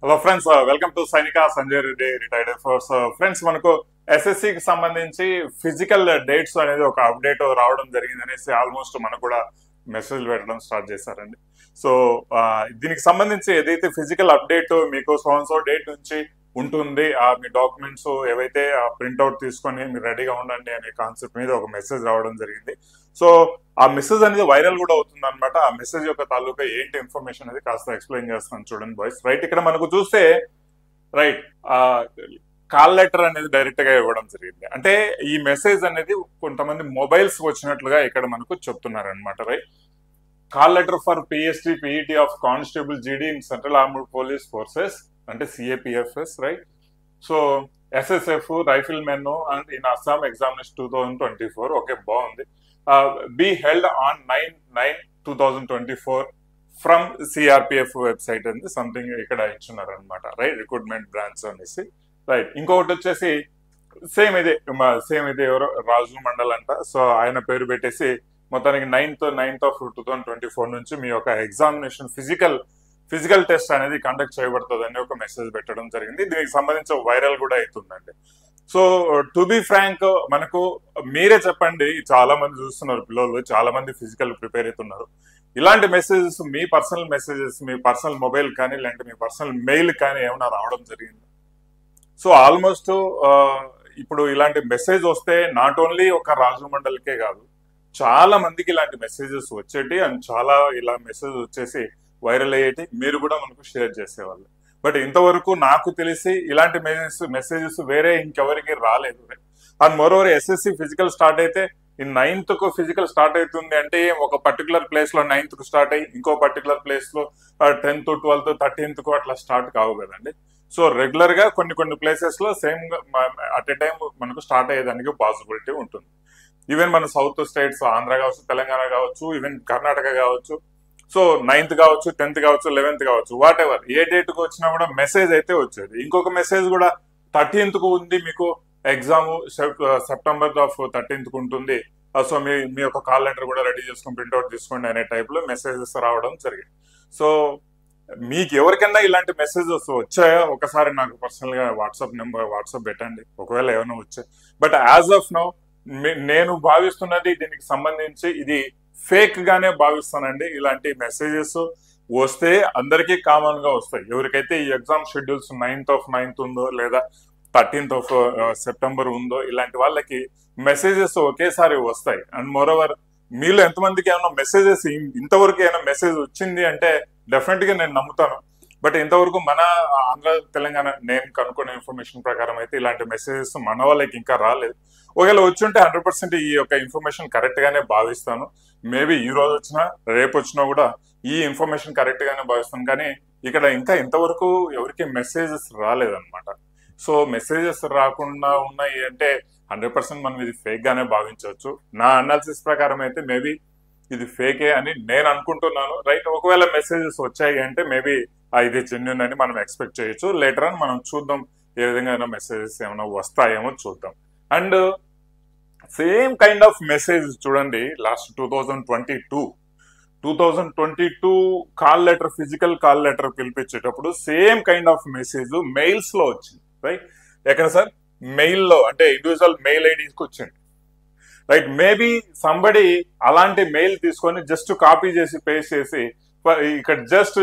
Hello friends, welcome to సైనిక Sanjay Reddy retired force. Friends, మనకు ఎస్ఎస్సికి సంబంధించి ఫిజికల్ డేట్స్ అనేది ఒక అప్డేట్ రావడం జరిగింది అనేసి ఆల్మోస్ట్ మనకు కూడా మెసేజ్ పెట్టడం స్టార్ట్ చేశారండి. సో దీనికి సంబంధించి ఏదైతే ఫిజికల్ అప్డేట్ మీకు సో డేట్ నుంచి ఉంటుంది, మీ డాక్యుమెంట్స్ ఏవైతే ప్రింట్అవుట్ తీసుకొని మీరు రెడీగా ఉండండి అనే కాన్సెప్ట్ మీద ఒక మెసేజ్ రావడం జరిగింది. సో ఆ మెసేజ్ అనేది వైరల్ కూడా అవుతుంది అనమాట. ఆ మెసేజ్ యొక్క తాలూకా ఏంటి ఇన్ఫర్మేషన్ అనేది కాస్త ఎక్స్ప్లెయిన్ చేస్తాను చూడండి బాయ్స్. రైట్, ఇక్కడ మనకు చూస్తే రైట్ కాల్ లెటర్ అనేది డైరెక్ట్ గా ఇవ్వడం జరిగింది. అంటే ఈ మెసేజ్ అనేది కొంతమంది మొబైల్స్ వచ్చినట్లుగా ఇక్కడ మనకు చెప్తున్నారు అనమాట. Right, call letter for PST PET of constable GD in central armed police forces, అంటే CAPFs. Right, so SSF riflemen and in Assam examination 2024. Okay, బాగుంది. Be held on 9/9/2024 from CRPF website అని something ఇక్కడ ఇచ్చున్నారు అనమాట. Right, recruitment branch అనేసి. Right, ఇంకొకటి వచ్చేసి same ఇదే ఎవరో రాజు మండల్ అంట. సో ఆయన పేరు పెట్టేసి మొత్తానికి 9/9/2024 నుంచి మీ యొక్క ఎగ్జామినేషన్ ఫిజికల్ టెస్ట్ అనేది కండక్ట్ చేయబడుతుంది అని ఒక మెసేజ్ పెట్టడం జరిగింది. దీనికి సంబంధించి వైరల్ కూడా అవుతుందండి. సో టు బి ఫ్రాంక్, మనకు మీరే చెప్పండి, చాలా మంది చూస్తున్నారు, పిల్లలు చాలా మంది ఫిజికల్ ప్రిపేర్ అవుతున్నారు. ఇలాంటి మెసేజెస్ మీ పర్సనల్ మెసేజెస్, మీ పర్సనల్ మొబైల్ కానీ లేదంటే మీ పర్సనల్ మెయిల్ కానీ ఏమైనా రావడం జరిగింది? సో ఆల్మోస్ట్ ఇప్పుడు ఇలాంటి మెసేజ్ వస్తే నాట్ ఓన్లీ ఒక రాజు మండలికే కాదు, చాలా మందికి ఇలాంటి మెసేజెస్ వచ్చేటి అండ్ చాలా ఇలా మెసేజ్ వచ్చేసి వైరల్ అయ్యేటి, మీరు కూడా మనకు షేర్ చేసేవాళ్ళు. బట్ ఇంతవరకు నాకు తెలిసి ఇలాంటి మెసేజెస్ వేరే ఇంకెవరికి రాలేదు. And moreover SSC physical start అయితే ఈ 9th కు ఫిజికల్ స్టార్ట్ అవుతుంది అంటే ఒక పర్టికులర్ ప్లేస్ లో 9th కు స్టార్ట్ అయ్యి ఇంకో పర్టికులర్ ప్లేస్ లో 10th, 12th, 13th కు అట్లా స్టార్ట్ కావు కదండి. సో రెగ్యులర్ గా కొన్ని ప్లేసెస్ లో సేమ్ అట్ ఎ టైం మనకు స్టార్ట్ అయ్యేదానికి పాసిబిలిటీ ఉంటుంది. ఈవెన్ మన సౌత్ స్టేట్స్, ఆంధ్ర కావచ్చు, తెలంగాణ కావచ్చు, ఈవెన్ కర్ణాటక కావచ్చు. సో 9th కావచ్చు, 10th కావచ్చు, 11th కావచ్చు, వాట్ ఎవర్ ఏ డేట్ కు వచ్చినా కూడా మెసేజ్ అయితే వచ్చేది. ఇంకొక మెసేజ్ కూడా 13th కు ఉంది, మీకు ఎగ్జామ్ సెప్టెంబర్ 13th కు ఉంటుంది. సో మీ యొక్క కాల్ లెటర్ కూడా రెడీ చేసుకుని ప్రింట్అవుట్ తీసుకోండి అనే టైప్ లో మెసేజెస్ రావడం జరిగింది. సో మీకు ఎవరికైనా ఇలాంటి మెసేజెస్ వచ్చాయా ఒకసారి నాకు పర్సనల్ గా వాట్సాప్ పెట్టండి ఒకవేళ ఏమైనా వచ్చాయి. బట్ యాజ్ ఆఫ్ నౌ నేను భావిస్తున్నది దీనికి సంబంధించి ఇది ఫేక్ గానే భావిస్తానండి. ఇలాంటి మెసేజెస్ వస్తే అందరికీ కామన్ గా వస్తాయి. ఎవరికైతే ఈ ఎగ్జామ్ షెడ్యూల్స్ 9th ఉందో లేదా 13th సెప్టెంబర్ ఉందో, ఇలాంటి వాళ్ళకి మెసేజెస్ ఒకేసారి వస్తాయి. అండ్ మోరోవర్ మీలో ఎంతమందికి ఏమైనా మెసేజెస్ ఇంతవరకు ఏమైనా మెసేజ్ వచ్చింది అంటే డెఫినెట్ గా నేను నమ్ముతాను. బట్ ఇంతవరకు మన ఆంధ్ర తెలంగాణ నేను కనుక్కునే ఇన్ఫర్మేషన్ ప్రకారం అయితే ఇలాంటి మెసేజెస్ మన వాళ్ళకి ఇంకా రాలేదు. ఒకవేళ వచ్చుంటే 100% ఈ యొక్క ఇన్ఫర్మేషన్ కరెక్ట్ గానే భావిస్తాను. మేబీ ఈ రోజు వచ్చినా రేపు వచ్చినా కూడా ఈ ఇన్ఫర్మేషన్ కరెక్ట్ గానే భావిస్తాను. కానీ ఇక్కడ ఇంకా ఇంతవరకు ఎవరికి మెసేజెస్ రాలేదన్నమాట. సో మెసేజెస్ రాకుండా ఉన్నాయి అంటే 100% మనం ఇది ఫేక్ గానే భావించవచ్చు. నా అనాలిసిస్ ప్రకారం అయితే మేబీ ఇది ఫేకే అని నేను అనుకుంటున్నాను. రైట్, ఒకవేళ మెసేజెస్ వచ్చాయి అంటే మేబీ ఇది జెన్యూన్ అని మనం ఎక్స్పెక్ట్ చేయొచ్చు. లేటర్ అని మనం చూద్దాం ఏ విధంగా మెసేజెస్ ఏమైనా వస్తాయేమో చూద్దాం. And same kind of message చూడండి, last 2022 call letter, physical call letter పిలిపించేటప్పుడు same kind of message mails లో వచ్చింది. రైట్, ఎక్కడ సార్? మెయిల్ లో, అంటే ఇండివిజువల్ మెయిల్ ఐడీకి వచ్చింది. రైట్, మేబీ సంబడి అలాంటి మెయిల్ తీసుకొని జస్ట్ కాపీ చేసి పేస్ట్ చేసి ఇక్కడ జస్ట్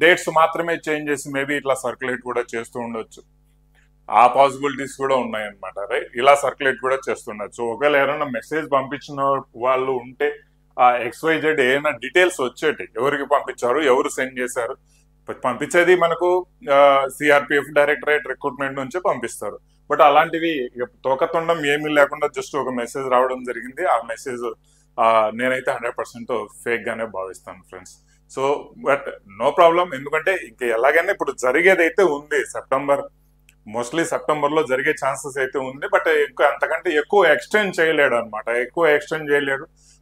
డేట్స్ మాత్రమే చేంజ్ చేసి మేబీ ఇట్లా సర్క్యులేట్ కూడా చేస్తూ ఉండొచ్చు. ఆ పాసిబిలిటీస్ కూడా ఉన్నాయన్నమాట. రైట్, ఇలా సర్క్యులేట్ కూడా చేస్తుండొచ్చు. ఒకవేళ ఎవరైనా మెసేజ్ పంపించిన వాళ్ళు ఉంటే ఆ XYZ ఏమైనా డీటెయిల్స్ వచ్చేటి, ఎవరికి పంపించారు, ఎవరు సెండ్ చేశారు. పంపించేది మనకు సిఆర్పిఎఫ్ డైరెక్టరేట్ రిక్రూట్మెంట్ నుంచి పంపిస్తారు. బట్ అలాంటివి తోకతుండం ఏమీ లేకుండా జస్ట్ ఒక మెసేజ్ రావడం జరిగింది. ఆ మెసేజ్ నేనైతే 100% ఫేక్ గానే భావిస్తాను friends. So but no problem, ఎందుకంటే ఇంక ఎలాగైనా ఇప్పుడు జరిగేది అయితే ఉంది. మోస్ట్లీ సెప్టెంబర్ లో జరిగే ఛాన్సెస్ అయితే ఉంది. బట్ అంతకంటే ఎక్కువ ఎక్స్టెండ్ చేయలేడు అనమాట.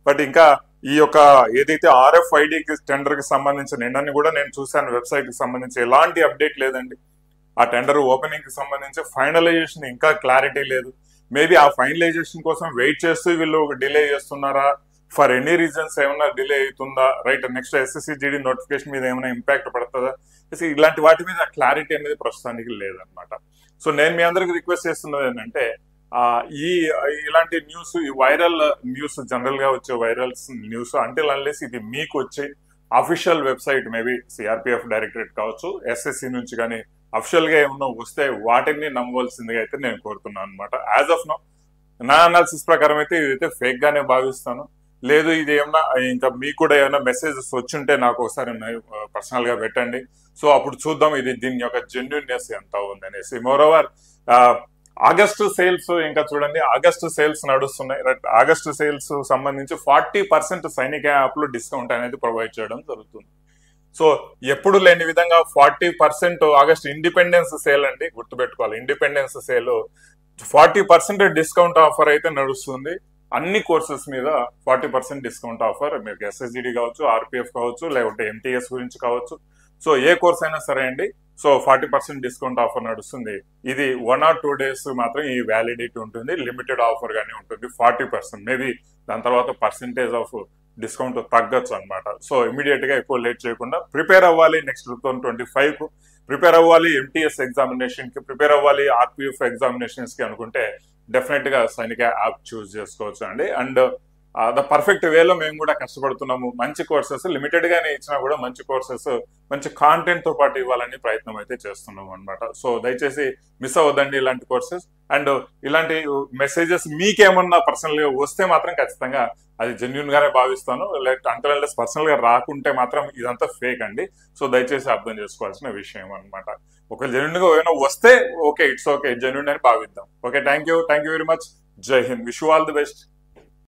బట్ ఇంకా ఈ యొక్క ఏదైతే RFID టెండర్ కి సంబంధించిన నిన్నని కూడా నేను చూశాను, వెబ్సైట్ కి సంబంధించి ఎలాంటి అప్డేట్ లేదండి. ఆ టెండర్ ఓపెనింగ్ కి సంబంధించి ఫైనలైజేషన్ ఇంకా క్లారిటీ లేదు. మేబీ ఆ ఫైనలైజేషన్ కోసం వెయిట్ చేస్తూ వీళ్ళు డిలే చేస్తున్నారా, ఫర్ ఎనీ రీజన్స్ ఏమైనా డిలే అవుతుందా? Right, next SSC GD notification మీద ఏమైనా ఇంపాక్ట్ పడుతుందా? ఇలాంటి వాటి మీద క్లారిటీ అనేది ప్రస్తుతానికి లేదనమాట. సో నేను మీ అందరికి రిక్వెస్ట్ చేస్తున్నది ఏంటంటే ఈ ఇలాంటి న్యూస్, ఈ వైరల్ న్యూస్, జనరల్ గా వచ్చే వైరల్ న్యూస్ అంటే అన్లెస్ ఇది మీకు వచ్చే official website, maybe CRPF directorate కావచ్చు, ఎస్ఎస్సి నుంచి కానీ అఫిషియల్ గా ఏమన్నా వస్తే వాటిని నమ్మవలసిందిగా అయితే నేను కోరుతున్నాను అనమాట. యాజ్ ఆఫ్ నో నా అనాలిసిస్ ప్రకారం అయితే ఇదైతే ఫేక్ గానే భావిస్తాను. లేదు ఇది ఏమన్నా ఇంకా మీకు కూడా ఏమైనా మెసేజెస్ వచ్చుంటే నాకు ఒకసారి పర్సనల్ గా పెట్టండి. సో అప్పుడు చూద్దాం ఇది దీని యొక్క జెన్యున్నెస్ ఎంత ఉంది అనేసి. మోరోవర్ ఆగస్టు సేల్స్ ఇంకా చూడండి, ఆగస్టు సేల్స్ నడుస్తున్నాయి. ఆగస్టు సేల్స్ సంబంధించి 40% సైనిక యాప్ లో డిస్కౌంట్ అనేది ప్రొవైడ్ చేయడం జరుగుతుంది. సో ఎప్పుడు లేని విధంగా 40% ఆగస్ట్ ఇండిపెండెన్స్ సేల్ అండి, గుర్తుపెట్టుకోవాలి. ఇండిపెండెన్స్ సేల్ 40% డిస్కౌంట్ ఆఫర్ అయితే నడుస్తుంది. అన్ని కోర్సెస్ మీద 40% డిస్కౌంట్ ఆఫర్. మీకు ఎస్ఎస్జిడి కావచ్చు, ఆర్పిఎఫ్ కావచ్చు, లేకుంటే ఎంటీఎస్ గురించి కావచ్చు. సో ఏ కోర్స్ అయినా సరే అండి. సో 40% డిస్కౌంట్ ఆఫర్ నడుస్తుంది. ఇది 1 or 2 days మాత్రం ఈ వ్యాలిడిటీ ఉంటుంది. లిమిటెడ్ ఆఫర్ గానే ఉంటుంది. 40%, మేబీ దాని తర్వాత పర్సెంటేజ్ ఆఫ్ డిస్కౌంట్ తగ్గచ్చు అనమాట. సో ఇమీడియట్ గా ఎక్కువ లేట్ చేయకుండా ప్రిపేర్ అవ్వాలి. నెక్స్ట్ 2025 కు ప్రిపేర్ అవ్వాలి, ఎంటీఎస్ ఎగ్జామినేషన్ కి ప్రిపేర్ అవ్వాలి, ఆర్పిఎఫ్ ఎగ్జామినేషన్స్ కి అనుకుంటే డెఫినెట్ గా సైనిక యాప్ చూస్ చేసుకోవచ్చు అండి. అండ్ ద పర్ఫెక్ట్ వేలో మేము కూడా కష్టపడుతున్నాము. మంచి కోర్సెస్ లిమిటెడ్ గానే ఇచ్చినా కూడా మంచి కోర్సెస్, మంచి కాంటెంట్ తో పాటు ఇవ్వాలని ప్రయత్నం అయితే చేస్తున్నాము అనమాట. సో దయచేసి మిస్ అవ్వద్దండి ఇలాంటి కోర్సెస్. అండ్ ఇలాంటి మెసేజెస్ మీకేమన్నా పర్సనల్ గా వస్తే మాత్రం ఖచ్చితంగా అది జెన్యున్ గానే భావిస్తాను. అంటే పర్సనల్ గా రాకుంటే మాత్రం ఇదంతా ఫేక్ అండి. సో దయచేసి అర్థం చేసుకోవాల్సిన విషయం అనమాట. ఒక జెన్యున్ గా ఏమైనా వస్తే ఓకే, ఇట్స్ ఓకే, జెన్యున్ అని భావిద్దాం. Okay, thank you very much. Jai Hind. Wish you all the best.